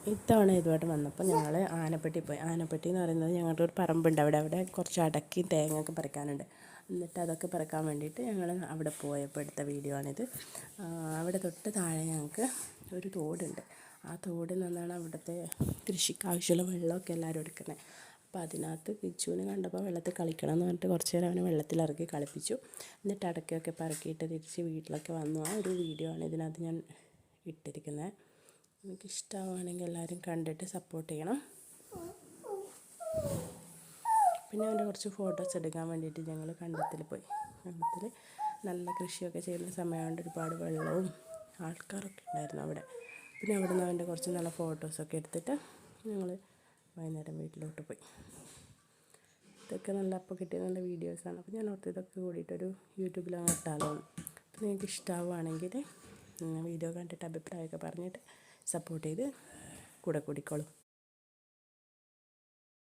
ഇത്തവണ ഇതുമായിട്ട് വന്നപ്പോൾ ഞങ്ങൾ ആനപ്പെട്ടി പോയി. ആനപ്പെട്ടി എന്ന് പറയുന്നത് ഞങ്ങളുടെ ഒരു പറമ്പുണ്ട്, അവിടെ കുറച്ച് അടയ്ക്കയും തേങ്ങയൊക്കെ പറിക്കാനുണ്ട്. എന്നിട്ട് അതൊക്കെ പറിക്കാൻ വേണ്ടിയിട്ട് ഞങ്ങൾ അവിടെ പോയപ്പോൾ എടുത്ത വീഡിയോ ആണിത്. അവിടെ തൊട്ട് താഴെ ഞങ്ങൾക്ക് ഒരു തോടുണ്ട്. ആ തോടിൽ നിന്നാണ് അവിടുത്തെ കൃഷിക്ക് ആവശ്യമുള്ള വെള്ളമൊക്കെ എല്ലാവരും എടുക്കുന്നത്. അപ്പോൾ അതിനകത്ത് കിച്ചുവിനെ കണ്ടപ്പോൾ വെള്ളത്തിൽ കളിക്കണം എന്ന് പറഞ്ഞിട്ട് കുറച്ച് നേരം അവനെ വെള്ളത്തിലിറക്കി കളിപ്പിച്ചു. എന്നിട്ട് അടയ്ക്കയൊക്കെ പറക്കിയിട്ട് തിരിച്ച് വീട്ടിലൊക്കെ വന്നു. ആ ഒരു വീഡിയോ ആണ് ഇതിനകത്ത് ഞാൻ ഇട്ടിരിക്കുന്നത്. എനിക്കിഷ്ടമാണെങ്കിൽ എല്ലാവരും കണ്ടിട്ട് സപ്പോർട്ട് ചെയ്യണം. പിന്നെ അവൻ്റെ കുറച്ച് ഫോട്ടോസ് എടുക്കാൻ വേണ്ടിയിട്ട് ഞങ്ങൾ കണ്ടത്തിൽ പോയി. കണ്ടത്തിൽ നല്ല കൃഷിയൊക്കെ ചെയ്യുന്ന സമയമായതുകൊണ്ട് ഒരുപാട് വെള്ളവും ആൾക്കാരൊക്കെ ഉണ്ടായിരുന്നു അവിടെ. പിന്നെ അവിടെ നിന്ന് അവൻ്റെ കുറച്ച് നല്ല ഫോട്ടോസൊക്കെ എടുത്തിട്ട് ഞങ്ങൾ വൈകുന്നേരം വീട്ടിലോട്ട് പോയി. ഇതൊക്കെ നല്ല അപ്പോൾ കിട്ടിയ നല്ല വീഡിയോസാണ്. അപ്പോൾ ഞാൻ ഓർത്ത് ഇതൊക്കെ കൂടിയിട്ടൊരു യൂട്യൂബിൽ അങ്ങ് ഇട്ടാലോ. അപ്പോൾ നിങ്ങൾക്ക് ഇഷ്ടമാവുകയാണെങ്കിൽ വീഡിയോ കണ്ടിട്ട് അഭിപ്രായമൊക്കെ പറഞ്ഞിട്ട് സപ്പോർട്ട് ചെയ്ത് കൂടെ കൂടിക്കോളും.